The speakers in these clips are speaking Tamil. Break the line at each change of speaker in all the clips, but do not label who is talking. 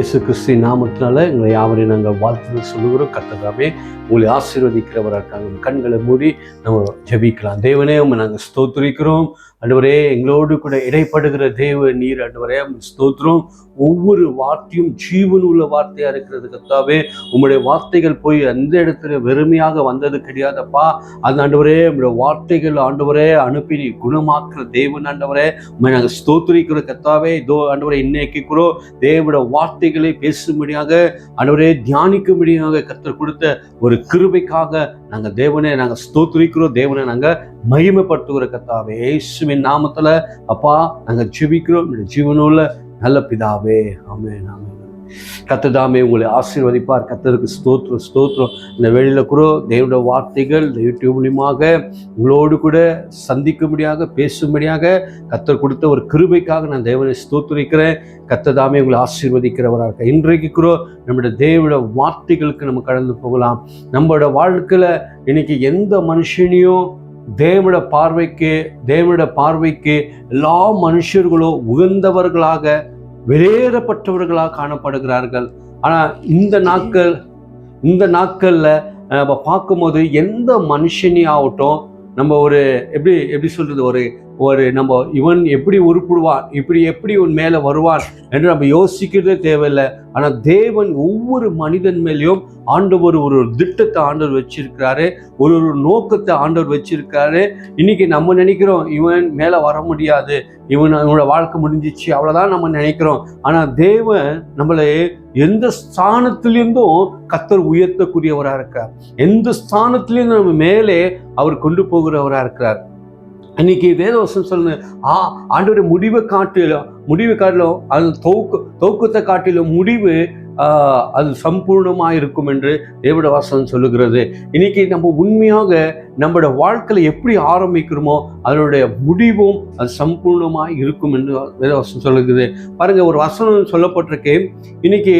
இயேசு கிறிஸ்துவின் நாமத்தினால எங்களை யாவரையும் நாங்கள் வாழ்த்து சொல்லுகிறோம். கர்த்தராமே உங்களை ஆசீர்வதிக்கிறவராக இருக்காங்க. கண்களை மூடி நம்ம ஜெபிக்கலாம். தேவனே உம்மை நாங்கள் ஸ்தோத்திரிக்கிறோம். ஆண்டவரே, எங்களோடு கூட இடைப்படுகிற தேவ நீர் ஆண்டவரே ஸ்தோத்திரம். ஒவ்வொரு வார்த்தையும் ஜீவன் உள்ள வார்த்தையா இருக்கிறது கர்த்தாவே. உம்முடைய வார்த்தைகள் போய் அந்த இடத்துல வெறுமையாக வந்தது கிடையாதப்பா. அந்த ஆண்டவரே உம்முடைய வார்த்தைகள் ஆண்டவரே அனுப்பி நீ குணமாக்குற தேவன் ஆண்டவரே. உம்மை நாங்கள் ஸ்தோத்திரிக்கிற கர்த்தாவே. இதோ ஆண்டவரே இன்னைக்கு கூட தேவனுடைய வார்த்தைகளை பேசும்படியாக ஆண்டவரே தியானிக்கும்படியாக கர்த்தர் கொடுத்த ஒரு கிருபைக்காக நாங்கள் தேவனே நாங்கள் ஸ்தோத்திரிக்கிறோம். தேவனை நாங்கள் மகிமைப்படுத்துகிற கர்த்தாவே. இயேசுவின் நாமத்துல அப்பா நாங்கள் ஜெபிக்கிறோம். ஜீவனுள்ள நல்ல பிதாவே, ஆமென் ஆமென். கர்த்தர் தாமே உங்களை ஆசீர்வதிப்பார். கர்த்தருக்கு ஸ்தோத்திரம் ஸ்தோத்திரம். இந்த வேளையில கூட தேவனுடைய வார்த்தைகள் யூடியூப் மூலியமாக உங்களோடு கூட சந்திக்கும்படியாக பேசும்படியாக கர்த்தர் கொடுத்த ஒரு கிருபைக்காக நான் தேவனை ஸ்தோத்திரிக்கிறேன். கர்த்தர் தாமே உங்களை ஆசீர்வதிக்கிறவராக இருக்க. இன்றைக்கு கூட நம்முடைய தேவனுடைய வார்த்தைகளுக்கு நம்ம கடந்து போகலாம். நம்மளோட வாழ்க்கையில இன்னைக்கு எந்த மனுஷனையும் தேவனுடைய பார்வைக்கு எல்லா மனுஷர்களும் உகந்தவர்களாக வெளியேறப்பட்டவர்களாக காணப்படுகிறார்கள். ஆனால் இந்த நாட்கள்ல நம்ம பார்க்கும்போது எந்த மனுஷனி ஆகட்டும், நம்ம ஒரு எப்படி சொல்றது, ஒரு நம்ம இவன் எப்படி உருப்பிடுவான், எப்படி உன் மேலே வருவான் என்று நம்ம யோசிக்கிறதே தேவையில்லை. ஆனால் தேவன் ஒவ்வொரு மனிதன் மேலேயும் ஆண்டவர் ஒரு திட்டத்தை ஆண்டவர் வச்சிருக்கிறாரு, ஒரு நோக்கத்தை ஆண்டவர் வச்சிருக்காரு. இன்னைக்கு நம்ம நினைக்கிறோம் இவன் மேலே வர முடியாது, இவனோட வாழ்க்கை முடிஞ்சிச்சு, அவ்வளோதான் நம்ம நினைக்கிறோம். ஆனால் தேவன் நம்மளை எந்த ஸ்தானத்திலிருந்தும் கர்த்தர் உயர்த்தக்கூடியவராக இருக்கிறார். எந்த ஸ்தானத்திலிருந்து நம்ம மேலே அவர் கொண்டு போகிறவராக இருக்கிறார். இன்னைக்கு வேதவசனம் சொல்லுங்க, ஆண்டவருடைய முடிவை காட்டிலும் அது துவக்கத்தை காட்டிலும் முடிவு அது சம்பூர்ணமாக இருக்கும் என்று தேவனுடைய வசனம் சொல்லுகிறது. இன்னைக்கு நம்ம உண்மையாக நம்மளோட வாழ்க்கையில எப்படி ஆரம்பிக்கிறோமோ அதனுடைய முடிவும் அது சம்பூர்ணமாக இருக்கும் என்று வேதவசனம் சொல்லுகிறது. பாருங்க, ஒரு வசனம் சொல்லப்பட்டிருக்கு. இன்னைக்கு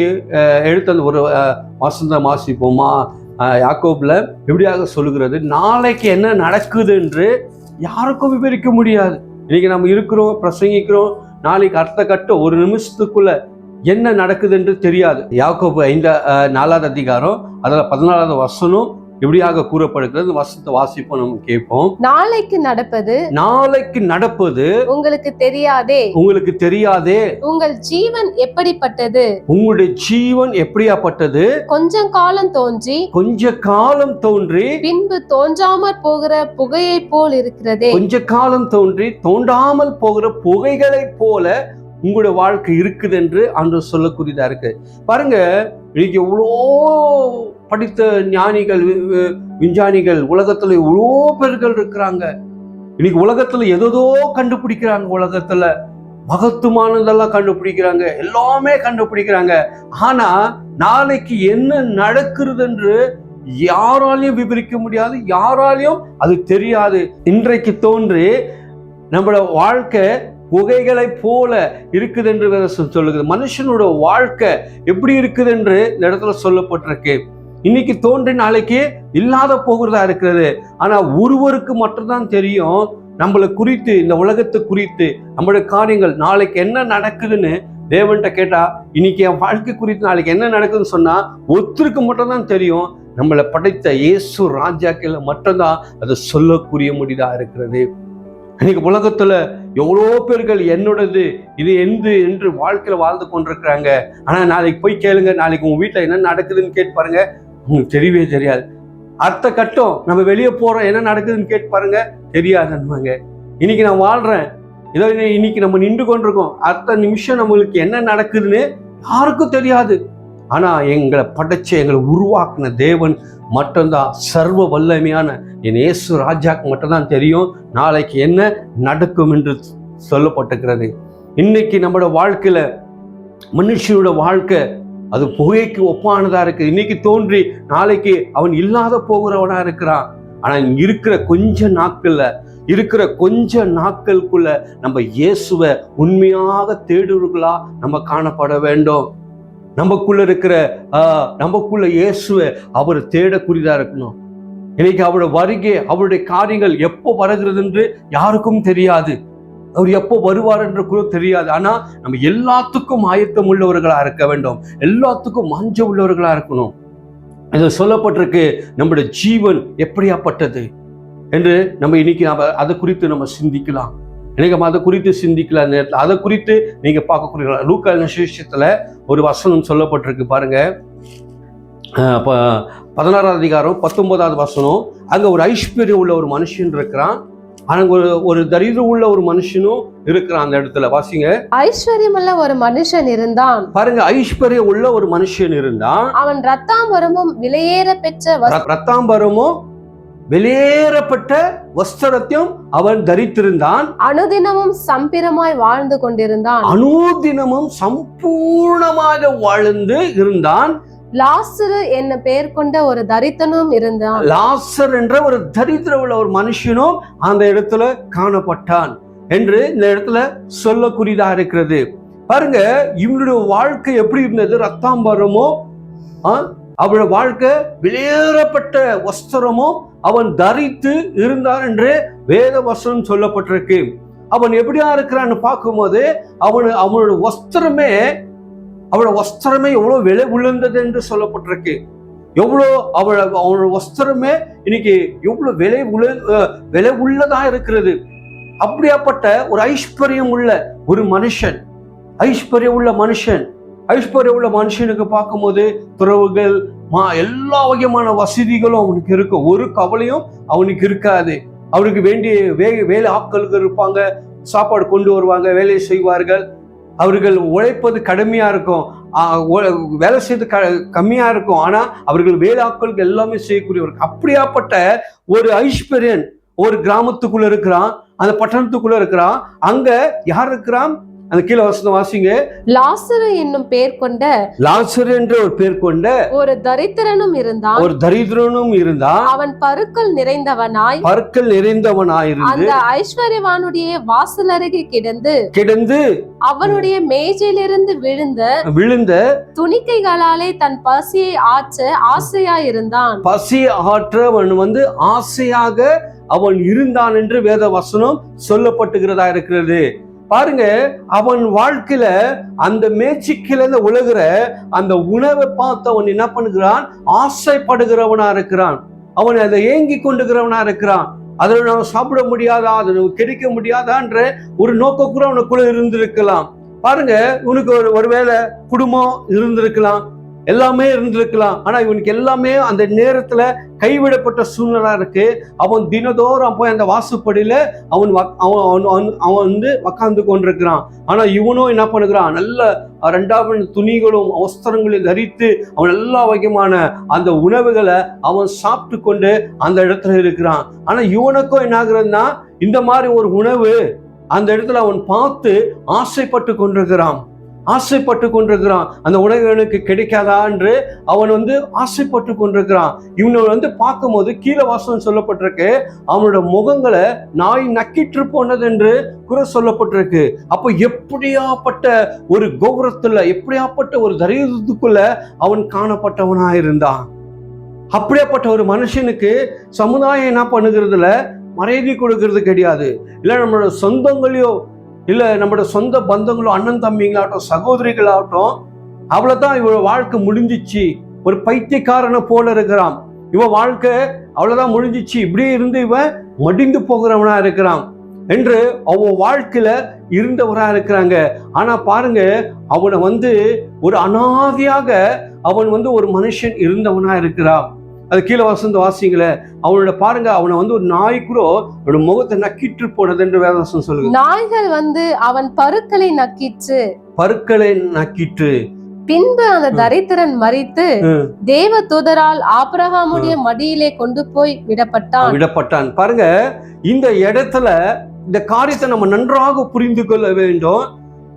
எடுத்த அந்த ஒரு வசனத்தை வாசிப்போமா. யாக்கோபுல எப்படியாக சொல்லுகிறது, நாளைக்கு என்ன நடக்குது என்று யாருக்கும் விவரிக்க முடியாது. இன்னைக்கு நம்ம இருக்கிறோம், பிரசங்கிக்கிறோம், நாளைக்கு அடுத்த கட்டம் ஒரு நிமிஷத்துக்குள்ள என்ன நடக்குது என்று தெரியாது. யாக்கோபு 4வது அதிகாரம் அதில் 14வது வசனம் எப்படியாக கூறப்படுகிறது. வசனத்தை வாசிப்போம், நம்ம கேட்போம். நாளைக்கு நடப்பது உங்களுக்கு தெரியாதே. உங்கள் ஜீவன் எப்படிப்பட்டது, உங்களுடைய ஜீவன் எப்படியாப்பட்டது. கொஞ்ச காலம் தோன்றி பின்பு தோன்றாமல் போகிற புகையை போல் இருக்கிறதே. கொஞ்ச காலம் தோன்றி தோன்றாமல் போகிற புகைகளை போல உங்களுடைய வாழ்க்கை இருக்குது என்று ஆண்டவர் சொல்லக்கூடியதா இருக்கு. பாருங்க, இன்னைக்கு எவ்வளோ படித்த ஞானிகள், விஞ்ஞானிகள் உலகத்துல எவ்வளோ பேர்கள் இருக்கிறாங்க. இன்னைக்கு உலகத்துல ஏதோ கண்டுபிடிக்கிறாங்க, உலகத்துல மகத்துவமானதெல்லாம் கண்டுபிடிக்கிறாங்க, எல்லாமே கண்டுபிடிக்கிறாங்க. ஆனா நாளைக்கு என்ன நடக்கிறது என்று யாராலையும் விவரிக்க முடியாது, யாராலையும் அது தெரியாது. இன்றைக்கு தோன்றி நம்மளோட வாழ்க்கை புகைகளை போல இருக்குது என்று சொல்லுகிறது. மனுஷனோட வாழ்க்கை எப்படி இருக்குது என்று இந்த இடத்துல சொல்லப்பட்டிருக்கு. இன்னைக்கு தோன்றி நாளைக்கு இல்லாத போகிறதா இருக்கிறது. ஆனா ஒருவருக்கு மட்டும்தான் தெரியும் நம்மளை குறித்து, இந்த உலகத்தை குறித்து, நம்மளுடைய காரியங்கள் நாளைக்கு என்ன நடக்குதுன்னு தேவன்கிட்ட கேட்டா, இன்னைக்கு என் வாழ்க்கை குறித்து நாளைக்கு என்ன நடக்குதுன்னு சொன்னா ஒருத்தருக்கு மட்டும்தான் தெரியும். நம்மளை படைத்த இயேசு ராஜாக்கள் மட்டும்தான் அதை சொல்லக்கூடிய முடிதா இருக்கிறது. இன்னைக்கு உலகத்துல எவ்வளோ பேர்கள் என்னோடது இது என்று வாழ்க்கையில வாழ்ந்து கொண்டிருக்கிறாங்க. ஆனா நாளைக்கு போய் கேளுங்க, நாளைக்கு உங்க வீட்டுல என்ன நடக்குதுன்னு கேட்டு பாருங்க, உங்களுக்கு தெரியவே தெரியாது. அடுத்த கட்டம் நம்ம வெளியே போறோம், என்ன நடக்குதுன்னு கேட்டு பாருங்க, தெரியாதுன்னுவாங்க. இன்னைக்கு நான் வாழ்றேன், ஏதோ இன்னைக்கு நம்ம நின்று கொண்டிருக்கோம், அடுத்த நிமிஷம் நம்மளுக்கு என்ன நடக்குதுன்னு யாருக்கும் தெரியாது. ஆனா எங்களை படைச்ச, எங்களை உருவாக்குன தேவன் மட்டும்தான், சர்வ வல்லமையான என் இயேசு ராஜாக்கு மட்டும்தான் தெரியும் நாளைக்கு என்ன நடக்கும் என்று சொல்லப்பட்டிருக்கிறது. இன்னைக்கு நம்மளோட வாழ்க்கையில மனுஷனோட வாழ்க்கை அது புகைக்கு ஒப்பானதா இருக்கு. இன்னைக்கு தோன்றி நாளைக்கு அவன் இல்லாத போகிறவனா இருக்கிறான். ஆனா இருக்கிற கொஞ்ச நாட்களுக்குள்ள நம்ம இயேசுவை உண்மையாக தேடுவர்களா நம்ம காணப்பட வேண்டும். நமக்குள்ள இயேசுவை அவர் தேடக்கூடியதா இருக்கணும். இன்னைக்கு அவருடைய வருகை, அவருடைய காரியங்கள் எப்போ வருகிறது என்று யாருக்கும் தெரியாது. அவர் எப்போ வருவார் என்று கூட தெரியாது. ஆனா நம்ம எல்லாத்துக்கும் ஆயத்தம் உள்ளவர்களா இருக்க வேண்டும், எல்லாத்துக்கும் மஞ்ச உள்ளவர்களா இருக்கணும். இது சொல்லப்பட்டிருக்கு, நம்முடைய ஜீவன் எப்படியாப்பட்டது என்று நம்ம இன்னைக்கு அதை குறித்து நம்ம சிந்திக்கலாம். எனக்கு அதை குறித்து சிந்திக்கலாம். நேரத்தில் அதை குறித்து நீங்க பார்க்கக்கூடிய லூக்கா சுவிசேஷத்துல ஒரு வசனம் சொல்லப்பட்டிருக்கு பாருங்க. 16ஆம் அதிகாரம் 19வது வசனம். அங்க ஒரு ஐஸ்வர்யம் உள்ள ஒரு மனுஷன் இருக்கிறான், அங்க ஒரு தரித்திரம் உள்ள ஒரு மனுஷனும் இருக்கிறான். அந்த இடத்துல வாசிங்க.
ஐஸ்வர்யம் உள்ள ஒரு மனுஷன் இருந்தான்.
பாருங்க, ஐஸ்வர்யம் உள்ள ஒரு மனுஷன் இருந்தான்.
அவன் ரத்தாம்பரமும் விலையேற பெற்ற
ரத்தாம்பரமும் வெளியேறப்பட்ட வஸ்திரத்தையும் அவன் தரித்திருந்தான்.
அனுதினமும் சம்பிரமாய் வாழ்ந்து கொண்டிருந்தான்.
அனுதினமும் சம்பூர்ணமாக வாழ்ந்து இருந்தான்.
லாசரு என்ன பெயர் கொண்ட ஒரு தரித்திரனும் இருந்தான்.
லாசர் என்ற ஒரு தரித்திரம் உள்ள ஒரு மனுஷனும் அந்த இடத்துல காணப்பட்டான் என்று இந்த இடத்துல சொல்லக்கூடியதா இருக்கிறது. பாருங்க, இவனுடைய வாழ்க்கை எப்படி இருந்தது? ரத்தாம்பரமோ அவருடைய வாழ்க்கை வெளியேறப்பட்ட வஸ்திரமும் அவன் தரித்து இருந்தான் என்று வேத வசனம் சொல்லப்பட்டிருக்கு. அவன் எப்படியா இருக்கிறான்னு பார்க்கும்போது அவனோட வஸ்திரமே எவ்வளவு விலை உயர்ந்தது என்று சொல்லப்பட்டிருக்கு. எவ்வளோ அவனோட வஸ்திரமே இன்னைக்கு எவ்வளவு விலை உள்ளதா இருக்கிறது. அப்படியாப்பட்ட ஒரு ஐஸ்வர்யம் உள்ள ஒரு மனுஷன், ஐஸ்வர்யம் உள்ள மனுஷனுக்கு பார்க்கும்போது துறவுகள் எல்லா வகையான வசதிகளும் அவனுக்கு இருக்கும், ஒரு கவலையும் அவனுக்கு இருக்காது. அவனுக்கு வேண்டிய வேலை ஆட்களுக்கு இருப்பாங்க, சாப்பாடு கொண்டு வருவாங்க, வேலையை செய்வார்கள். அவர்கள் உழைப்பது கடுமையா இருக்கும், வேலை செய்து கம்மியா இருக்கும். ஆனா அவர்கள் வேலை ஆட்களுக்கு எல்லாமே செய்யக்கூடியவர்கள். அப்படியாப்பட்ட ஒரு ஐஸ்வர்யன் ஒரு கிராமத்துக்குள்ள இருக்கிறான், அந்த பட்டணத்துக்குள்ள இருக்கிறான். அங்க யார் இருக்கிறான்? அந்த கீழே வசனம் வாசிங்க.
லாசரு என்னும் பெயர் கொண்ட,
லாசரு என்ற ஒரு பெயர் கொண்ட
ஒரு தரித்திரனும் இருந்தான். அவன் பருக்கள் நிறைந்தவனாய்
இருந்து
அந்த ஐஸ்வர்யவானுடைய வாசல் அருகே கிடந்து அவனுடைய மேஜையிலிருந்து விழுந்த துணிக்கைகளாலே தன் பசியை ஆற்ற ஆசையாய் இருந்தான்.
பசியை ஆற்ற அவன் ஆசையாக அவன் இருந்தான் என்று வேத வசனம் சொல்லப்பட்டுகிறதா இருக்கிறது. பாருங்க, அவன் வாழ்க்கையில அந்த மேய்ச்சிக்கில உலகிற அந்த உணவை பார்த்து அவன் என்ன பண்ணுகிறான்? ஆசைப்படுகிறவனா இருக்கிறான். அவன் அதை ஏங்கி கொண்டுகிறவனா இருக்கிறான். அதில் நம்ம சாப்பிட முடியாதா, அது கிடைக்க முடியாதான்ற ஒரு நோக்க கூட அவனுக்குள்ள இருந்திருக்கலாம். பாருங்க, உனக்கு ஒருவேளை குடும்பம் இருந்திருக்கலாம், எல்லாமே இருந்திருக்கலாம். ஆனா இவனுக்கு எல்லாமே அந்த நேரத்துல கைவிடப்பட்ட சூழ்நிலை இருக்கு. அவன் தினதோறும் போய் அந்த வாசுப்படியில அவன் உக்காந்து கொண்டிருக்கிறான். ஆனா இவனும் என்ன பண்ணுகிறான்? நல்ல 2வது துணிகளும் வஸ்திரங்களையும் தரித்து அவன் எல்லா வகையான அந்த உணவுகளை அவன் சாப்பிட்டு கொண்டு அந்த இடத்துல இருக்கிறான். ஆனா இவனுக்கும் என்ன ஆகுறதுன்னா, இந்த மாதிரி ஒரு உணவு அந்த இடத்துல அவன் பார்த்து ஆசைப்பட்டு கொண்டிருக்கிறான். அந்த உணவுகளுக்கு கிடைக்காதா என்று அவன் ஆசைப்பட்டு கொண்டிருக்கிறான். இவனை பார்க்கும்போது கீழே வாசனம் சொல்லப்பட்டிருக்கு, அவனோட முகங்களை நாய் நக்கிட்டு போனது என்று கூட சொல்லப்பட்டிருக்கு. அப்போ எப்படியாப்பட்ட ஒரு கோபுரத்துல, எப்படியாப்பட்ட ஒரு தரித்திரத்துக்குள்ள அவன் காணப்பட்டவனா இருந்தான். அப்படியாப்பட்ட ஒரு மனுஷனுக்கு சமுதாயம் என்ன பண்ணுகிறதுல மரியாதை கொடுக்கறது கிடையாது. இல்லை நம்மளோட சொந்தங்களையோ இல்லை நம்மளோட சொந்த பந்தங்களோ, அண்ணன் தம்பிங்களாகட்டும், சகோதரிகளாகட்டும், அவ்வளோதான் இவன் வாழ்க்கை முடிஞ்சிச்சு, ஒரு பைத்தியக்காரனை போல இருக்கிறான், இவன் வாழ்க்கை அவ்வளோதான் முடிஞ்சிச்சு, இப்படியே இருந்து இவன் மடிந்து போகிறவனா இருக்கிறான் என்று அவன் வாழ்க்கையில இருந்தவரா இருக்கிறாங்க. ஆனா பாருங்க, அவனை ஒரு அனாதையாக அவன் ஒரு மனுஷன் இருந்தவனா இருக்கிறான். அது கீழே வாசிங்களே, அவனோட பாருங்க, அவனை ஒரு நாய் கூட அவனோட முகத்தை நக்கிட்டு போனது என்று வேதவசனம் சொல்லுங்க.
நாய்கள் அவன் பருக்களை நக்கிற்று. பின்பு அந்த தரித்திரன் மரித்து தேவ தூதரால் ஆபிரகாமுடைய மடியிலே கொண்டு போய் விடப்பட்டான்.
பாருங்க, இந்த இடத்துல இந்த காரியத்தை நம்ம நன்றாக புரிந்து கொள்ள வேண்டும்.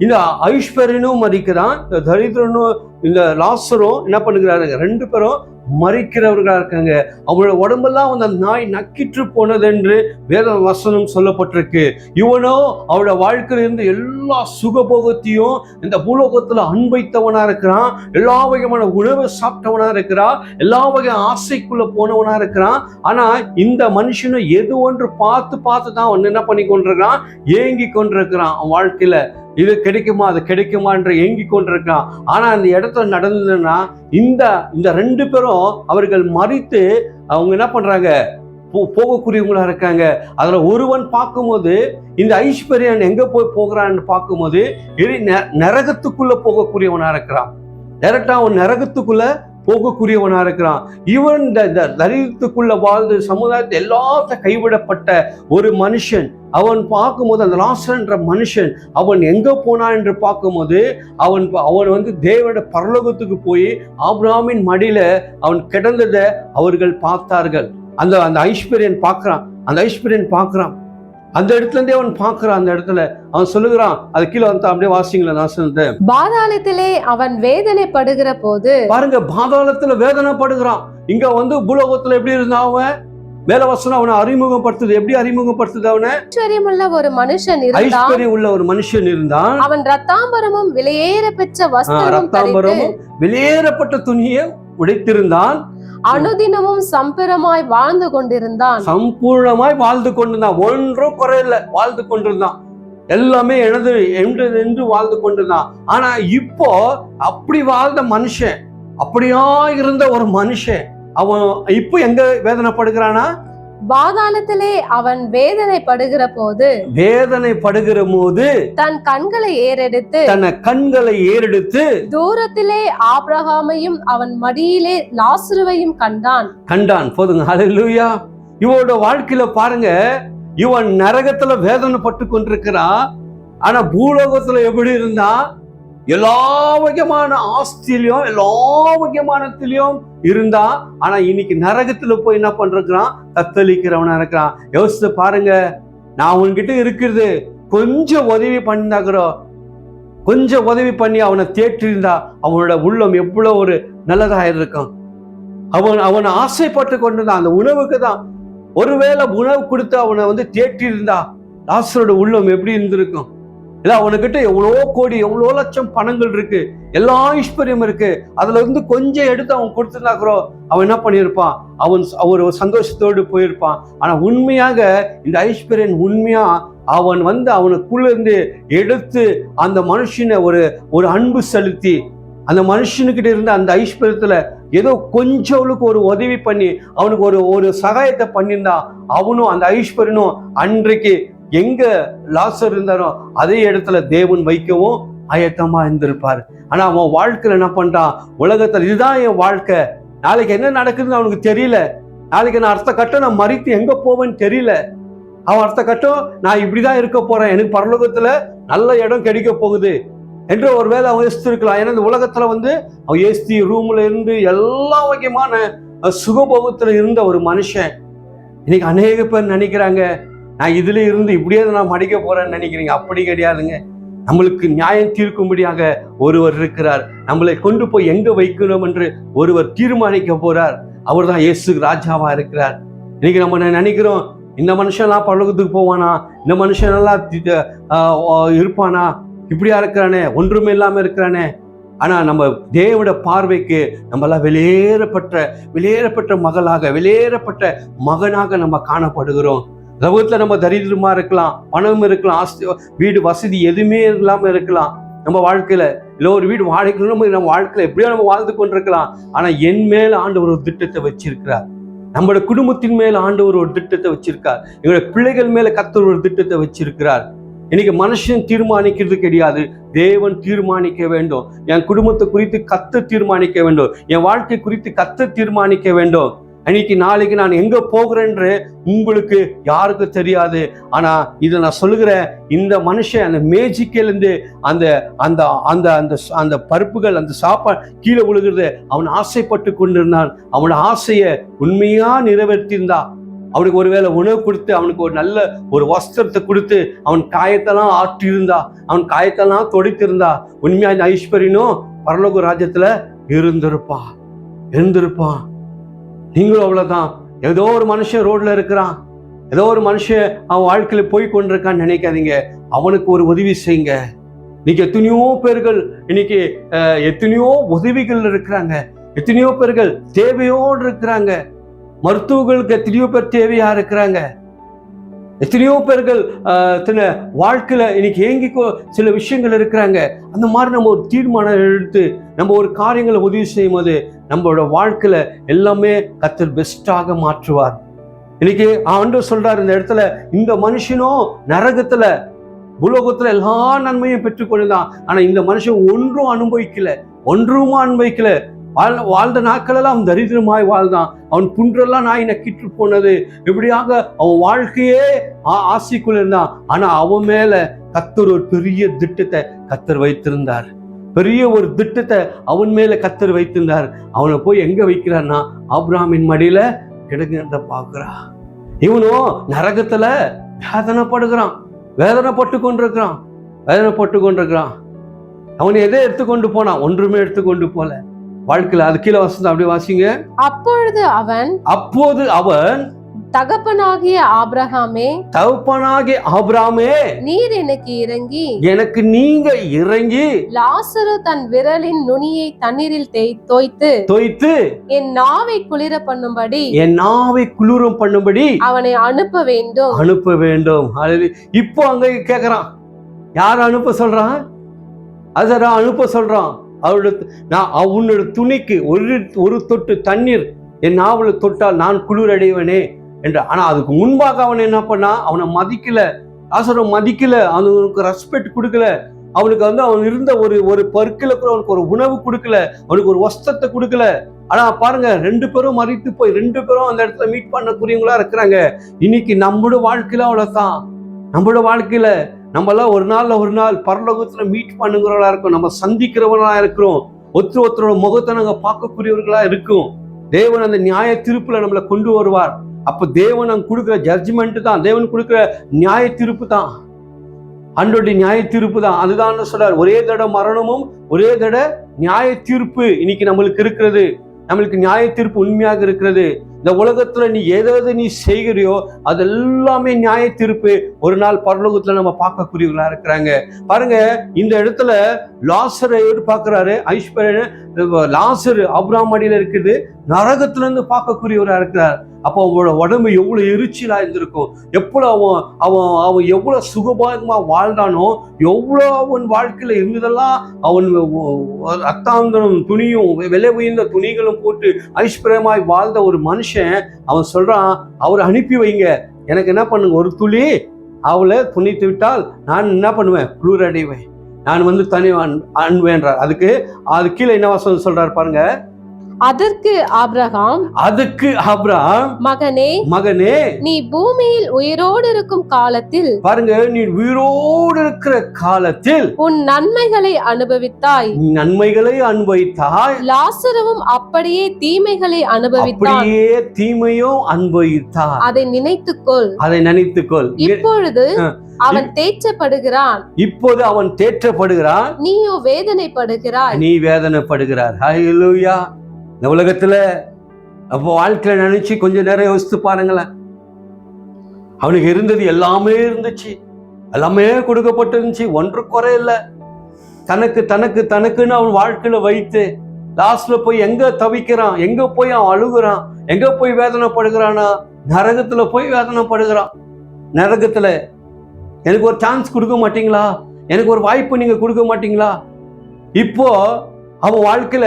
இந்த ஐஸ்வர்யனும் மதிக்கிறான், இந்த தரித்திரனும் இந்த லாசரும் என்ன பண்ணுகிறாரு, 2 பேரும் மறிக்கிறவர்களா இருக்காங்க. அவங்களோட உடம்பெல்லாம் அந்த நாய் நக்கிற்று போனது என்று வேத வசனம் சொல்லப்பட்டிருக்கு. இவனோ அவரோட வாழ்க்கையில இருந்து எல்லா சுகபோகத்தையும் இந்த பூலோகத்துல அன்பைத்தவனா இருக்கிறான், எல்லா வகையான உணவு சாப்பிட்டவனா இருக்கிறான், எல்லா வகை ஆசைக்குள்ள போனவனா இருக்கிறான். ஆனா இந்த மனுஷனும் எது ஒன்று பார்த்து தான் அவன் என்ன பண்ணி கொண்டிருக்கிறான், ஏங்கி கொண்டிருக்கிறான். அவன் வாழ்க்கையில இது கிடைக்குமா அது கிடைக்குமா என்று ஏங்கி கொண்டிருக்கான். ஆனா அந்த இடத்துல நடந்ததுன்னா இந்த ரெண்டு பேரும் அவர்கள் மறித்து அவங்க என்ன பண்றாங்க, போகக்கூடியவங்களா இருக்காங்க. அதுல ஒருவன் பார்க்கும்போது இந்த ஐஸ்வர்யன் எங்க போகிறான்னு பார்க்கும்போது நரகத்துக்குள்ள போகக்கூடியவனா இருக்கிறான். டைரக்டா அவன் நரகத்துக்குள்ள போகக்கூடியவனா இருக்கிறான். இவன் இந்த தரித்திரத்துக்குள்ள வாழ்ந்து சமுதாயத்தை எல்லாத்தையும் கைவிடப்பட்ட ஒரு மனுஷன். அவன் பார்க்கும்போது அந்த லாசர் என்ற மனுஷன் அவன் எங்க போனான் என்று பார்க்கும்போது அவன் தேவனுடைய பரலோகத்துக்கு போய் ஆபிரகாமின் மடியில அவன் கிடந்ததை அவர்கள் பார்த்தார்கள். அந்த ஐஸ்வர்யன் பார்க்கிறான். அந்த இடத்துல இருந்தே அவன் பார்க்கிறான். அந்த இடத்துல அவன் சொல்லுகிறான், அது கீழே வந்து அப்படியே வாசிங்களா, நான் சொன்னேன்.
பாதாளத்திலே அவன் வேதனைப்படுகிற போது, பாருங்க,
பாதாளத்துல வேதனைப்படுகிறான். இங்க பூலோகத்துல எப்படி இருந்தா அவன் வேலவசனம் அவனை அறிமுகப்படுத்துது. எப்படி அறிமுகப்படுத்துது? அவனை
ஐஸ்வர்யமுள்ள ஒரு மனுஷன்
இருந்தான்.
அவன் ரத்தாம்பரமும் விலையேற பெற்ற
ரத்தாம்பரமும் வெளியேறப்பட்ட துணியை உடைத்திருந்தான்.
அனுதினமும் சம்பூர்ணமாய் வாழ்ந்து கொண்டிருந்தான்.
ஒன்றும் குறையில்ல, வாழ்ந்து கொண்டிருந்தான். எல்லாமே என்று வாழ்ந்து கொண்டிருந்தான். ஆனா இப்போ அப்படி வாழ்ந்த மனுஷன், அப்படியா இருந்த ஒரு மனுஷன் அவன் இப்போ எங்க வேதனைப்படுகிறானா?
பாதாளத்திலே அவன் வேதனைப்படுகிற போது தன் கண்களை ஏறெடுத்து தூரத்திலே ஆபிரகாமையும் அவன் மடியிலே லாசருவையும் கண்டான்.
போதுங்க, ஹல்லேலூயா. இவனோட வாழ்க்கையில பாருங்க, இவன் நரகத்துல வேதனைப்பட்டு கொண்டிருக்கிறான். ஆனா பூலோகத்துல எப்படி இருந்தா, எல்லா வகையான ஆஸ்திலையும் எல்லா வகையானத்திலையும் இருந்தா. ஆனா இன்னைக்கு நரகத்துல போய் என்ன பண்றான், தத்தளிக்கிறவனா இருக்கிறான். யோசித்து பாருங்க, நான் உன்கிட்ட இருக்கிறது கொஞ்சம் உதவி பண்ணிருந்தாக்கிறோம், கொஞ்சம் உதவி பண்ணி அவனை தேற்றிருந்தா அவனோட உள்ளம் எவ்வளவு ஒரு நல்லதா இருக்கும். அவன் ஆசைப்பட்டு கொண்டிருந்தான் அந்த உணவுக்கு தான். ஒருவேளை உணவு கொடுத்து அவனை தேற்றிருந்தா லாசரோட உள்ளம் எப்படி இருந்திருக்கும்? இல்ல, அவனுக்கிட்ட எவ்வளோ கோடி எவ்வளோ லட்சம் பணங்கள் இருக்கு, எல்லா ஐஸ்வர்யம் இருக்கு, அதுல இருந்து கொஞ்சம் எடுத்து அவன் கொடுத்துருந்தாக்கிறோ அவன் என்ன பண்ணியிருப்பான், அவன் ஒரு சந்தோஷத்தோடு போயிருப்பான். ஆனா உண்மையாக இந்த ஐஸ்வர்யன் உண்மையா அவன் அவனுக்குள்ள இருந்து எடுத்து அந்த மனுஷனை ஒரு அன்பு செலுத்தி அந்த மனுஷனுக்கிட்ட இருந்த அந்த ஐஸ்வர்யத்துல ஏதோ கொஞ்சம் ஒரு உதவி பண்ணி அவனுக்கு ஒரு சகாயத்தை பண்ணியிருந்தா அவனும் அந்த ஐஸ்வர்யனும் அன்றைக்கு எங்க லாசர் இருந்தாரோ அதே இடத்துல தேவன் வைக்கவும் ஆயத்தமா இருந்திருப்பாரு. ஆனா அவன் வாழ்க்கையில என்ன பண்றான், உலகத்துல இதுதான் என் வாழ்க்கை, நாளைக்கு என்ன நடக்குதுன்னு அவனுக்கு தெரியல, நாளைக்கு நான் அடுத்த கட்டம் நான் மறித்து எங்க போவேன்னு தெரியல. அவன் அடுத்த கட்டம் நான் இப்படிதான் இருக்க போறேன், எனக்கு பரலோகத்துல நல்ல இடம் கிடைக்க போகுது என்று ஒருவேளை அவன் யோசிச்சிருக்கலாம். ஏன்னா இந்த உலகத்துல அவன் ஏசி ரூம்ல இருந்து எல்லா வகையான சுகபோகத்துல இருந்த ஒரு மனுஷன். இன்னைக்கு அநேக பேர் நினைக்கிறாங்க, நான் இதுல இருந்து இப்படியே நான் மடிக்க போறேன்னு நினைக்கிறீங்க. அப்படி கிடையாதுங்க. நம்மளுக்கு நியாயம் தீர்க்கும்படியாக ஒருவர் இருக்கிறார். நம்மளை கொண்டு போய் எங்க வைக்கணும் என்று ஒருவர் தீர்மானிக்க போறார். அவர் தான் இயேசு ராஜாவா இருக்கிறார். இன்னைக்கு நம்ம நினைக்கிறோம், இந்த மனுஷன்லாம் பரலோகத்துக்கு போவானா, இந்த மனுஷனெல்லாம் இருப்பானா, இப்படியா இருக்கிறானே, ஒன்றுமே இல்லாம இருக்கிறானே. ஆனா நம்ம தேவனுடைய பார்வைக்கு நம்மளாம் வெளியேறப்பட்ட மகளாக, வெளியேறப்பட்ட மகனாக நம்ம காணப்படுகிறோம். லோகத்துல நம்ம தரித்திரமா இருக்கலாம், பணம் இருக்கலாம், ஆஸ்தி வீடு வசதி எதுவுமே இல்லாம இருக்கலாம். நம்ம வாழ்க்கையில இல்லை ஒரு வீடு வாடகைக்கு நம்ம வாழ்க்கையில எப்படியோ நம்ம வாழ்ந்து கொண்டிருக்கலாம். ஆனா என் மேல ஆண்டவர் ஒரு திட்டத்தை வச்சிருக்கிறார். நம்மளோட குடும்பத்தின் மேல ஆண்டவர் ஒரு திட்டத்தை வச்சிருக்கார். எங்களோட பிள்ளைகள் மேல கர்த்தர் ஒரு திட்டத்தை வச்சிருக்கிறார். இன்னைக்கு மனுஷன் தீர்மானிக்கிறது கிடையாது, தேவன் தீர்மானிக்க வேண்டும். என் குடும்பத்தை குறித்து கர்த்தர் தீர்மானிக்க வேண்டும், என் வாழ்க்கை குறித்து கர்த்தர் தீர்மானிக்க வேண்டும். இன்னைக்கு நாளைக்கு நான் எங்க போகிறேன்னு உங்களுக்கு யாருக்கு தெரியாது. ஆனா இதை நான் சொல்லுகிறேன், இந்த மனுஷன் அந்த மேஜிக்கிலிருந்து அந்த அந்த அந்த அந்த அந்த பருப்புகள் அந்த சாப்பாடு கீழே விழுகிறது அவன் ஆசைப்பட்டு கொண்டிருந்தான். அவனோட ஆசையை உண்மையா நிறைவேற்றியிருந்தா, அவனுக்கு ஒருவேளை உணவு கொடுத்து அவனுக்கு ஒரு நல்ல ஒரு வஸ்திரத்தை கொடுத்து அவன் காயத்தெல்லாம் ஆற்றியிருந்தா, அவன் காயத்தெல்லாம் தொடைத்திருந்தா, உண்மையா இந்த ஐஸ்வர்யனும் பரலோக ராஜ்யத்துல இருந்திருப்பான். நீங்களும் அவ்வளவுதான். ஏதோ ஒரு மனுஷன் ரோட்ல இருக்கிறான், ஏதோ ஒரு மனுஷன் அவன் வாழ்க்கையில போய் கொண்டிருக்கான்னு நினைக்காதீங்க. அவனுக்கு ஒரு உதவி செய்யுங்க. இன்னைக்கு எத்தனையோ பேர்கள் இன்னைக்கு எத்தனையோ உதவிகள் இருக்கிறாங்க, எத்தனையோ பேர்கள் தேவையோடு இருக்கிறாங்க. மருத்துவர்களுக்கு எத்தனையோ பேர் தேவையா இருக்கிறாங்க. எத்தனையோ பேர்கள் வாழ்க்கையில இன்னைக்கு ஏங்கி சில விஷயங்கள் இருக்கிறாங்க. அந்த மாதிரி நம்ம ஒரு தீர்மானம் எடுத்து நம்ம ஒரு காரியங்களை உதவி செய்யும் போது நம்மளோட வாழ்க்கையில எல்லாமே கர்த்தர் பெஸ்டாக மாற்றுவார். இன்னைக்கு ஆண்டவர் சொல்றாரு இந்த இடத்துல, இந்த மனுஷனும் நரகத்துல பூலோகத்துல எல்லா நன்மையும் பெற்றுக்கொண்டுதான், ஆனா இந்த மனுஷன் ஒன்றும் அனுபவிக்கல. வாழ்ந்த நாட்கள் எல்லாம் அவன் தரித்திரமாய் வாழ்ந்தான். அவன் புன்றெல்லாம் நாய் நக்கிட்டு போனது. இப்படியாக அவன் வாழ்க்கையே ஆசைக்குள்ள இருந்தான். ஆனா அவன் மேல கர்த்தர் ஒரு பெரிய திட்டத்தை கர்த்தர் வைத்திருந்தார். பெரிய ஒரு திட்டத்தை அவன் மேல கர்த்தர் வைத்திருந்தார். அவனை போய் எங்க வைக்கிறான்னா ஆபிரகாமின் மடியில கிடக்கிறத பாக்குறா. இவனும் நரகத்துல வேதனைப்பட்டு கொண்டிருக்கிறான். அவன் எதை எடுத்துக்கொண்டு போனான்? ஒன்றுமே எடுத்துக்கொண்டு போல. வாழ்க்கையில அது கீழே வசந்தம் அப்படியே வாசிங்க. அப்போது அவன்
தகப்பனாகிய
ஆபிரகாமே,
நீர் எனக்கு
நீங்க இறங்கி
லாசரு தன் விரலின் நுனியை தண்ணீரில் தோய்த்து என் நாவை குளிர பண்ணும்படி அவனை அனுப்ப வேண்டும்.
இப்போ அங்க கேக்குறான், யார் அனுப்ப சொல்றான்? அதரா அனுப்ப சொல்றான். உன்னோட துணிக்கு ஒரு தொட்டு தண்ணீர் என் நாவல தொட்டால் நான் குளிர் அடைவனே என்று. ஆனா அதுக்கு முன்பாக அவன் என்ன பண்ணா, அவனை மதிக்கல, லாசரை மதிக்கல, அவனுக்கு ரெஸ்பெக்ட் கொடுக்கல. அவனுக்கு அவன் இருந்த ஒரு பருக்கில கூட அவனுக்கு ஒரு உணவு கொடுக்கல, அவனுக்கு ஒரு வஸ்திரத்தை கொடுக்கல. ஆனா பாருங்க, 2 பேரும் மறித்து போய் 2 பேரும் அந்த இடத்துல மீட் பண்ணக்கூடியவங்களா இருக்கிறாங்க. இன்னைக்கு நம்மளோட வாழ்க்கையில அவ்வளவுதான். நம்மளோட வாழ்க்கையில நம்மளாம் ஒரு நாள் பரலோகத்துல மீட் பண்ணுங்கிறவங்களா இருக்கும், நம்ம சந்திக்கிறவங்களா இருக்கிறோம், ஒருத்தரோட முகத்தை நாங்க பார்க்கக்கூடியவர்களா இருக்கும். தேவன் அந்த நியாய தீர்ப்புல நம்மளை கொண்டு வருவார். அப்ப தேவன் அங்க கொடுக்குற ஜட்ஜ்மெண்ட் தான், தேவன் கொடுக்குற நியாய தீர்ப்பு தான், அன்றோடைய நியாய தீர்ப்பு தான். அதுதான் சொல்றார், ஒரே தடவை மரணமும் ஒரே தடவை நியாய தீர்ப்பு இன்னைக்கு நம்மளுக்கு இருக்கிறது. நம்மளுக்கு நியாய தீர்ப்பு உண்மையாக இருக்கிறது. இந்த உலகத்துல நீ ஏதாவது நீ செய்கிறியோ அது எல்லாமே நியாய தீர்ப்பு ஒரு நாள் பரலோகத்துல நம்ம பார்க்கக்கூடியவர்களா இருக்கிறாங்க. பாருங்க, இந்த இடத்துல லாசரை பார்க்கிறாரு. ஐஸ்வர்யன் லாசர் ஆபிரகாம் அடியில இருக்குது, நரகத்துல இருந்து பார்க்கக்கூடியவரா இருக்கிறார். அப்போ அவனோட உடம்பு எவ்வளவு எரிச்சலா இருந்திருக்கும், அவன் எவ்வளவு சுகபாகமா வாழ்ந்தானோ, எவ்வளவு அவன் வாழ்க்கையில இருந்ததெல்லாம் அவன் அத்தாந்தனும் துணியும் விலை உயர்ந்த துணிகளும் போட்டு ஐஸ்வர்யமாய் வாழ்ந்த ஒரு மனுஷன். அவன் சொல்றான், அவரை அனுப்பி வைங்க, எனக்கு என்ன பண்ணுங்க, ஒரு துளி அவளை துணித்து விட்டால் நான் என்ன பண்ணுவேன், குளிர் அடைவேன், நான் தனி அன்பேன்றார். அதுக்கு கீழே என்ன வசனம் சொல்றாரு பாருங்க.
அதற்கு ஆபிரகாம்,
மகனே,
நீ பூமியில் உயிரோடு இருக்கும் காலத்தில்,
பாருங்க, நீ உயிரோடு இருக்கிற காலத்தில்
உன் நன்மைகளை அனுபவித்தாய், லாசருவும் அப்படியே தீமைகளை அனுபவித்தான், அதை நினைத்துக்கொள். இப்பொழுது அவன் தேற்றப்படுகிறான், நீயோ வேதனைப்படுகிறாய்.
ஹல்லேலூயா. இந்த உலகத்துல அப்போ வாழ்க்கையில நினைச்சு கொஞ்சம் நேரம் யோசித்து பாருங்களேன். அவனுக்கு இருந்தது எல்லாமே இருந்துச்சு, எல்லாமே கொடுக்கப்பட்டிருந்துச்சு, ஒன்று குறை இல்லை. தனக்குன்னு அவன் வாழ்க்கையில வைத்து லாஸ்ட்ல போய் எங்க தவிக்கிறான், எங்க போய் அவன் அழுகுறான், எங்க போய் வேதனைப்படுகிறானா, நரகத்துல போய் வேதனைப்படுகிறான். நரகத்துல எனக்கு ஒரு சான்ஸ் கொடுக்க மாட்டீங்களா, எனக்கு ஒரு வாய்ப்பு நீங்க கொடுக்க மாட்டீங்களா? இப்போ அவன் வாழ்க்கையில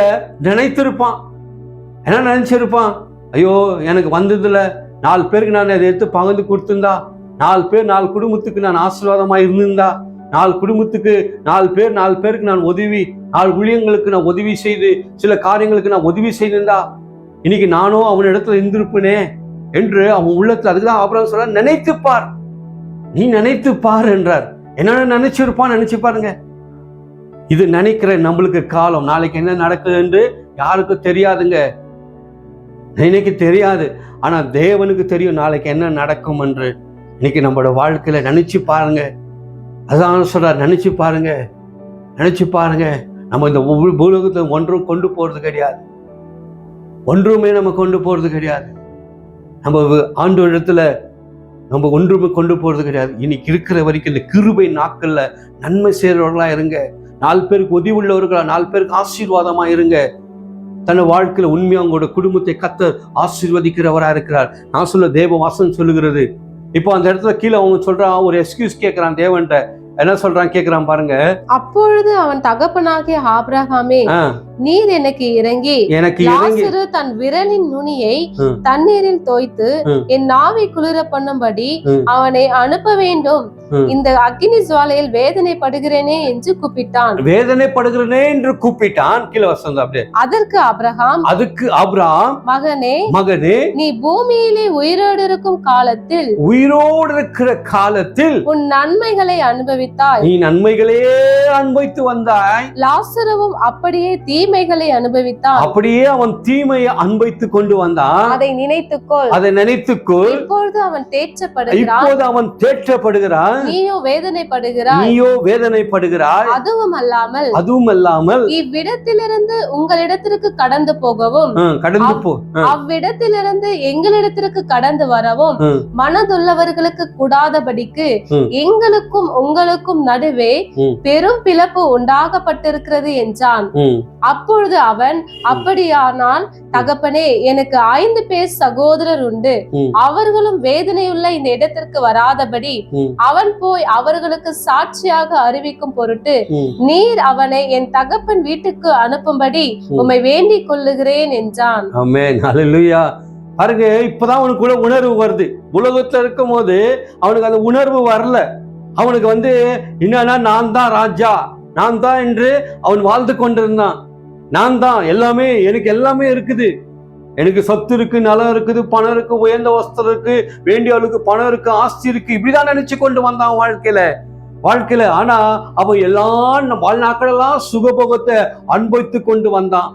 நினைத்திருப்பான், என்ன நினைச்சிருப்பான், ஐயோ எனக்கு வந்ததுல 4 பேருக்கு நான் அதை எடுத்து பகிர்ந்து கொடுத்திருந்தா, 4 பேர் 4 குடும்பத்துக்கு நான் ஆசீர்வாதமா இருந்திருந்தா, 4 குடும்பத்துக்கு 4 பேருக்கு நான் உதவி, 4 ஊழியங்களுக்கு நான் உதவி செய்து, சில காரியங்களுக்கு நான் உதவி செய்திருந்தா இன்னைக்கு நானும் அவன் இடத்துல இருந்திருப்பேனே என்று அவன் உள்ளத்துல. அதுக்குதான் ஆபிரகாம் சொல்ற, நினைத்துப்பார், நீ நினைத்துப்பார் என்றார். என்னென்ன நினைச்சிருப்பான் நினைச்சு பாருங்க. இது நினைக்கிற நம்மளுக்கு காலம், நாளைக்கு என்ன நடக்குது என்று யாருக்கும் தெரியாதுங்க, இன்னைக்கு தெரியாது. ஆனா தேவனுக்கு தெரியும் நாளைக்கு என்ன நடக்கும் என்று. இன்னைக்கு நம்மளோட வாழ்க்கையில நினைச்சு பாருங்க. அதான் சொல்றார், நினைச்சு பாருங்க. நம்ம இந்த பூலோகத்தை ஒன்றும் கொண்டு போறது கிடையாது. ஒன்றுமே நம்ம கொண்டு போறது கிடையாது. நம்ம ஆண்டவரிடத்துல நம்ம ஒன்றுமே கொண்டு போறது கிடையாது. இன்னைக்கு இருக்கிற வரைக்கும் இந்த கிருபை நாட்கள்ல நன்மை செய்றவர்களா இருங்க. 4 பேருக்கு உதவி உள்ளவர்களா, 4 பேருக்கு ஆசீர்வாதமா இருங்க. தன் வாழ்க்கையில உண்மையா உங்களோட குடும்பத்தை கர்த்தர் ஆசீர்வதிக்கிறவரா இருக்கிறார். நான் சொல்ல தேவ வாசனம் சொல்லுகிறது. இப்போ அந்த இடத்துல கீழே அவன் சொல்றான், ஒரு எக்ஸ்கியூஸ் கேட்கிறான் தேவன்ட்ட. என்ன சொல்றான் கேட்கிறான் பாருங்க.
அப்பொழுது அவன் தகப்பனாகிய ஆபிரகாமே, நீர் எனக்கு இறங்கி லாசரு தன் விரலின் நுனியை தண்ணீரில் தோய்த்து என் நாவை குளிர பண்ணும்படி அவனை அனுப்ப வேண்டும். இந்த அக்கினி ஜுவாலையில் வேதனைப்படுகிறேனே என்று கூப்பிட்டான்.
வேதனைப்படுகிறேனே என்று கூப்பிட்டான். கீழே வசனம் அப்படியே.
அதற்கு ஆபிரகாம்
மகனே
நீ பூமியிலே உயிரோடு இருக்கும் காலத்தில் உன் நன்மைகளை அனுபவித்தாய்.
நீ நன்மைகளே அனுபவித்து வந்தாய்.
லாசருவும் அப்படியே தீமைகளை அனுபவித்தான்.
அப்படியே அவன் தீமையை அனுபவித்து கொண்டு வந்தான்.
அதை நினைத்துக்கொள். இப்பொழுது அவன் தேற்றப்படுகிறான். நீயோ வேதனைப்படுகிறாய். அதுவும் அல்லாமல் இவ்விடத்திலிருந்து உங்களிடத்திற்கு கடந்து போகவும் அவ்விடத்திலிருந்து எங்களிடத்திற்கு கடந்து வரவும் மனதுள்ளவர்களுக்கு கூடாதபடிக்கு எங்களுக்கும் உங்களுக்கும் நடுவே பெரும் பிளப்பு உண்டாகப்பட்டிருக்கிறது என்றான். அப்பொழுது அவன், அப்படியானால் தகப்பனே, எனக்கு 5 பேர் சகோதரர் உண்டு. அவர்களும் வேதனையுள்ள இந்த இடத்திற்கு வராதபடி அவன் போய் அவர்களுக்கு சாட்சியாக அறிவிக்கும் பொருட்டு நீர் அவனை என் தகப்பன் வீட்டுக்கு அனுப்பும்படி உம்மை வேண்டிக் கொள்ளுகிறேன் என்றான்.
ஆமென். ஹல்லேலூயா. பாருங்க, இப்பதான் அவனுக்கு கூட உணர்வு வருது. உலகத்துல இருக்கும் போது அவனுக்கு அந்த உணர்வு வரல. அவனுக்கு என்னன்னா, நான் தான் ராஜா, நான் தான் என்று அவன் வாழ்ந்து கொண்டிருந்தான். நான் தான் எல்லாமே, எனக்கு எல்லாமே இருக்குது, எனக்கு சொத்து இருக்கு, நிலம் இருக்குது, பணம் இருக்கு, உயர்ந்த வஸ்திரம் இருக்கு, வேண்டியவளுக்கு பணம் இருக்கு, ஆஸ்தி இருக்கு, இப்படிதான் நினைச்சு கொண்டு வந்தான் வாழ்க்கையில. ஆனா அவன் எல்லாம் வாழ்நாட்களெல்லாம் சுகபோகத்தை அனுபவித்து கொண்டு வந்தான்.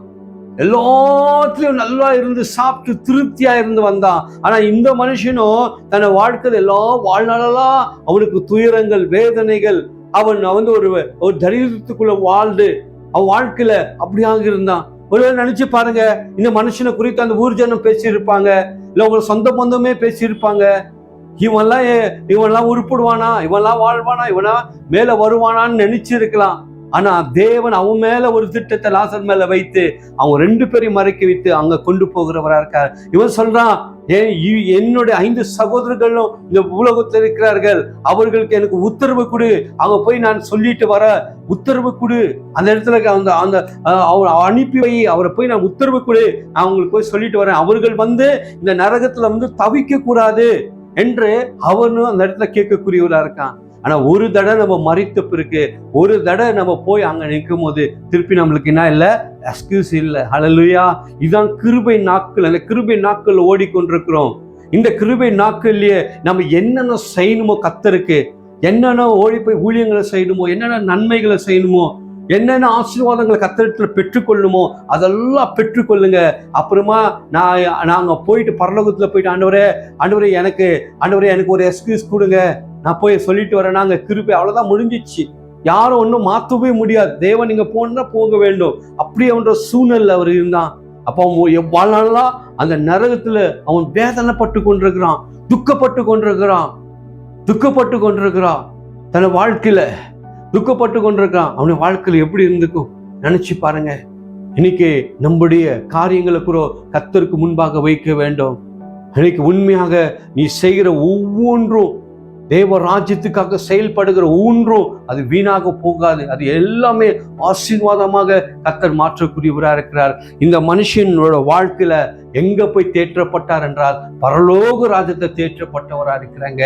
எல்லாத்திலையும் நல்லா இருந்து சாப்பிட்டு திருப்தியா இருந்து வந்தான். ஆனா இந்த மனுஷனும் தன்னை வாழ்க்கையில எல்லாம் வாழ்நாளெல்லாம் அவனுக்கு துயரங்கள், வேதனைகள், அவன் ஒரு தரித்திரத்துக்குள்ள வாழ்ந்து அவன் வாழ்க்கையில அப்படியாக இருந்தான். ஒருவேளை நினைச்சு பாருங்க, இந்த மனுஷனை குறித்து அந்த ஊர்ஜனம் பேசியிருப்பாங்க, இல்ல உங்களை சொந்த பந்தமே பேசியிருப்பாங்க. இவன்லாம் உருப்பிடுவானா, இவன்லாம் வாழ்வானா, இவனா மேல வருவானான்னு நினைச்சிருக்கலாம். ஆனா தேவன் அவன் மேல ஒரு திட்டத்தை லாசர் மேல வைத்து அவங்க 2 பேரையும் மறைக்க வைத்து அங்க கொண்டு போகிறவரா இருக்கார். இவன் சொல்றான், என்னுடைய 5 சகோதரர்களும் இந்த உலகத்தில் இருக்கிறார்கள், அவர்களுக்கு எனக்கு உத்தரவு கொடு, அங்க போய் நான் சொல்லிட்டு வர உத்தரவு கொடு, அந்த இடத்துல அந்த அனுப்பி வை, அவரை போய் நான் உத்தரவு கொடு, நான் அவங்களுக்கு போய் சொல்லிட்டு வரேன், அவர்கள் இந்த நரகத்துல தவிக்க கூடாது என்று அவனும் அந்த இடத்துல கேட்கக்கூடியவரா இருக்கான். ஆனா ஒரு தடவை நம்ம மறித்த பிறகு, ஒரு தடவை நம்ம போய் அங்க நிற்கும் போது திருப்பி நம்மளுக்கு என்ன இல்லை, எக்ஸ்கியூஸ் இல்லை. ஹல்லேலூயா. இதுதான் கிருபை நாட்கள். அந்த கிருபை நாட்கள் ஓடிக்கொண்டிருக்கிறோம். இந்த கிருபை நாட்கள்லயே நம்ம என்னென்ன செய்யணுமோ, கர்த்தருக்கு என்னென்ன ஓடி போய் ஊழியங்களை செய்யணுமோ, என்னென்ன நன்மைகளை செய்யணுமோ, என்னென்ன ஆசீர்வாதங்களை கர்த்தரிடத்துல பெற்றுக்கொள்ளணுமோ அதெல்லாம் பெற்றுக்கொள்ளுங்க. அப்புறமா நாங்க போயிட்டு பரலோகத்துல போயிட்டு, ஆண்டவரே எனக்கு ஒரு எக்ஸ்கியூஸ் கொடுங்க, நான் போய் சொல்லிட்டு வரேன், நாங்க கிருபை அவ்வளவுதான், முடிஞ்சிச்சு, யாரும் ஒன்றும் மாற்றவே முடியாது, தேவன் நீங்க போனா போக வேண்டும், அப்படி அவன்ற சூழ்நிலை அவர் இருந்தான். அப்போ அவன் வாழ்நாளா அந்த நரகத்துல அவன் வேதனைப்பட்டு கொண்டிருக்கிறான், துக்கப்பட்டு கொண்டிருக்கிறான், தன் வாழ்க்கையில துக்கப்பட்டு கொண்டிருக்கான். அவனுடைய வாழ்க்கையில எப்படி இருந்துக்கும் நினைச்சு பாருங்க. இன்னைக்கு நம்முடைய காரியங்களை கூட கர்த்தருக்கு முன்பாக வைக்க வேண்டும். இன்னைக்கு உண்மையாக நீ செய்கிற ஒவ்வொன்றும், தேவ ராஜ்யத்துக்காக செயல்படுகிற ஒன்றும் அது வீணாக போகாது. அது எல்லாமே ஆசீர்வாதமாக கர்த்தர் மாற்றக்கூடியவராக இருக்கிறார். இந்த மனுஷனோட வாழ்க்கையில எங்க போய் தேற்றப்பட்டார் என்றால் பரலோக ராஜ்யத்தை தேற்றப்பட்டவராக இருக்கிறாங்க.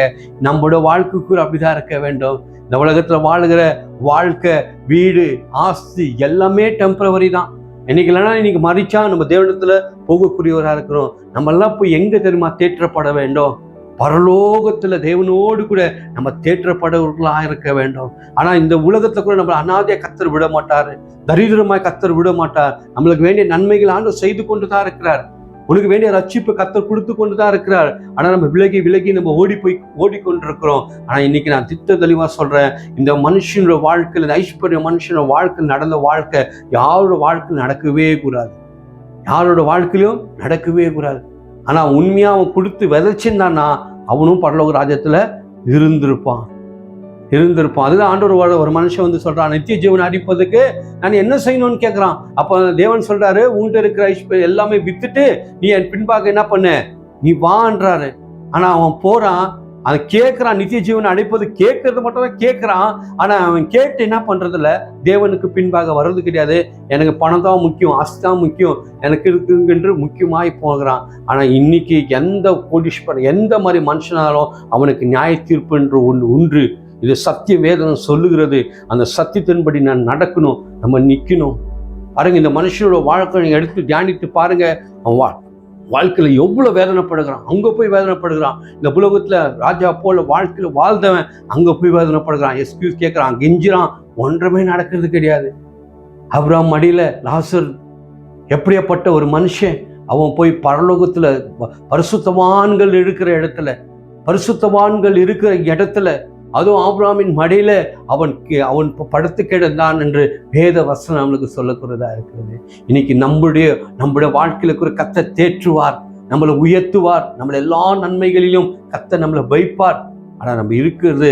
நம்மளோட வாழ்க்கைக்கு அப்படிதான் இருக்க வேண்டும். இந்த உலகத்துல வாழுகிற வாழ்க்கை, வீடு, ஆஸ்தி எல்லாமே டெம்பரவரி தான். இன்னைக்கு இல்லைன்னா இன்னைக்கு மறிச்சா நம்ம தேவனிடத்துல போகக்கூடியவராக இருக்கிறோம். நம்ம எல்லாம் போய் எங்க தெரியுமா தேற்றப்பட வேண்டும்? பரலோகத்துல தேவனோடு கூட நம்ம தேற்றப்படவர்களாக இருக்க வேண்டும். ஆனா இந்த உலகத்துல கூட நம்மளை அனாதையா கர்த்தர் விட மாட்டாரு, தரித்திரமாய் கர்த்தர் விட மாட்டார். நம்மளுக்கு வேண்டிய நன்மைகள் ஆண்டவர் செய்து கொண்டுதான் இருக்கிறார். உனக்கு வேண்டிய ரட்சிப்பு கர்த்தர் கொடுத்து கொண்டுதான் இருக்கிறார். ஆனா நம்ம விலகி நம்ம ஓடிக்கொண்டிருக்கிறோம். ஆனா இன்னைக்கு நான் திட்ட தெளிவா சொல்றேன், இந்த மனுஷனோட வாழ்க்கையில், இந்த ஐஸ்வர்ய மனுஷனோட வாழ்க்கையில் நடந்த வாழ்க்கை யாரோட வாழ்க்கையில் நடக்கவே கூடாது. யாரோட வாழ்க்கையிலும் நடக்கவே கூடாது. ஆனா உண்மையா அவன் கொடுத்து விதைச்சிருந்தான்னா அவனும் பரலோக ராஜ்யத்துல இருந்திருப்பான். அதுதான் ஆண்டவர் ஒரு மனுஷன் வந்து சொல்றான், நித்திய ஜீவனை அடிப்பதுக்கு நான் என்ன செய்யணும்னு கேட்கிறான். அப்ப தேவன் சொல்றாரு, உன்கிட்ட இருக்கிற எல்லாமே வித்துட்டு நீ என் பின்பாக என்ன பண்ண, நீ வான்றாரு. ஆனா அவன் போறான், அதை கேட்கிறான், நித்திய ஜீவனை அடைப்பது கேட்கறது மட்டும் தான் கேட்கிறான். ஆனா அவன் கேட்டு என்ன பண்றதில்ல, தேவனுக்கு பின்பாக வர்றது கிடையாது. எனக்கு பணம் தான் முக்கியம், ஆஸ்தி தான் முக்கியம், எனக்கு இருக்குங்கன்று முக்கியமாய் போகிறான். ஆனா இன்னைக்கு எந்த கோடீஸ்வரன், எந்த மாதிரி மனுஷனாலும் அவனுக்கு நியாய தீர்ப்பு என்று ஒன்று. இது சத்திய வேதம் சொல்லுகிறது. அந்த சத்தியத்தின்படி நான் நடக்கணும், நம்ம நிக்கணும். பாருங்க, இந்த மனுஷனோட வாழ்க்கை எடுத்து தியானித்து பாருங்க. அவன் வாழ்க்கையில எவ்வளவு வேதனைப்படுகிறான், அங்க போய் வேதனைப்படுகிறான். இந்த உலகத்துல ராஜா போல வாழ்க்கையில வாழ்ந்தவன் அங்க போய் வேதனைப்படுகிறான், எக்ஸ்கியூஸ் கேட்கிறான், கெஞ்சிறான், ஒன்றுமே நடக்கிறது கிடையாது. ஆபிரகாம் மடியில லாசர் எப்படியாப்பட்ட ஒரு மனுஷன், அவன் போய் பரலோகத்துல பரிசுத்தவான்கள் இருக்கிற இடத்துல அதுவும் ஆபிரகாமின் மடியில அவன் படுத்து கிடந்தான் என்று வேத வசனம் நம்மளுக்கு சொல்லக்கூடியதா இருக்கிறது. இன்னைக்கு நம்முடைய வாழ்க்கையில கூட கர்த்தர் தேற்றுவார், நம்மளை உயர்த்துவார், நம்மளை எல்லா நன்மைகளிலும் கர்த்தர் நம்மளை வைப்பார். ஆனா நம்ம இருக்கிறது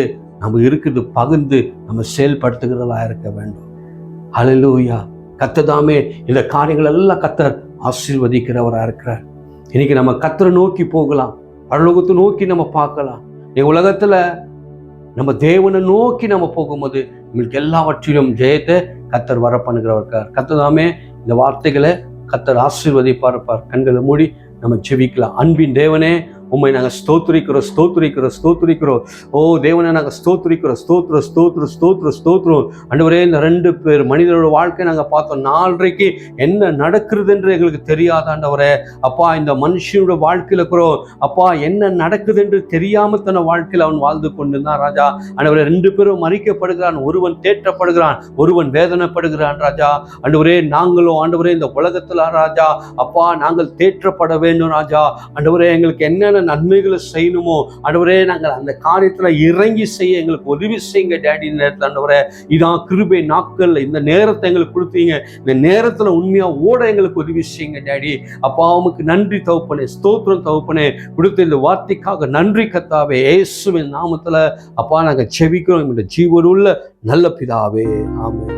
பகிர்ந்து நம்ம செயல்படுத்துகிறதா இருக்க வேண்டும். ஹல்லேலூயா. கர்த்தர் தாமே இந்த காரியங்கள் எல்லாம் கர்த்தர் ஆசீர்வதிக்கிறவரா இருக்கிறார். இன்னைக்கு நம்ம கர்த்தரை நோக்கி போகலாம், பரலோகத்தை நோக்கி நம்ம பார்க்கலாம். உலகத்துல நம்ம தேவனை நோக்கி நம்ம போகும்போது உங்களுக்கு எல்லாவற்றிலும் ஜெயத்தை கர்த்தர் வர பண்ணுகிறவர். கர்த்தர் தாமே இந்த வார்த்தைகளை கர்த்தர் ஆசீர்வதிப்பார். கண்களை மூடி நம்ம ஜெபிக்கலாம். அன்பின் தேவனே, உம்மை நாங்கள் ஸ்தோத்திரிக்கிறோம். ஓ தேவனை நாங்கள் ஸ்தோத்திரம். ஆண்டவரே, இந்த 2 பேர் மனிதரோட வாழ்க்கை நாங்கள் பார்த்தோம். நாளைக்கு என்ன நடக்குது என்று எங்களுக்கு தெரியாத ஆண்டவரே. அப்பா, இந்த மனுஷனோட வாழ்க்கையில இருக்கிறோம் அப்பா, என்ன நடக்குது என்று தெரியாம தன்னை வாழ்க்கையில் அவன் வாழ்ந்து கொண்டிருந்தான் ராஜா. ஆண்டவரே, 2 பேரும் மறிக்கப்படுகிறான், ஒருவன் தேற்றப்படுகிறான், ஒருவன் வேதனைப்படுகிறான் ராஜா. ஆண்டவரே, நாங்களும் ஆண்டவரே இந்த உலகத்துல ராஜா அப்பா நாங்கள் தேற்றப்பட வேண்டும் ராஜா. ஆண்டவரே, எங்களுக்கு என்னென்ன நன்மைகளை செய்யணுமோ ஆண்டவரே, நாங்கள் அந்த காரியத்துல இறங்கி செய்ய எங்களுக்கு உதவி செய்யுங்க டேடி. நேரத்தில் ஆண்டவரே, இதான் கிருபை நாட்கள், இந்த நேரத்தை எங்களுக்கு கொடுத்தீங்க, இந்த நேரத்துல உண்மையா ஓட எங்களுக்கு உதவி செய்யுங்க டேடி. அப்பா, உமக்கு நன்றி தகப்பனே, ஸ்தோத்திரம் தகப்பனே. கொடுத்த இந்த வார்த்தைக்காக நன்றி கர்த்தாவே. இயேசுவின் நாமத்துல அப்பா நாங்கள் ஜெபிக்கிறோம், இந்த ஜீவனுள்ள நல்ல பிதாவே, ஆமென்.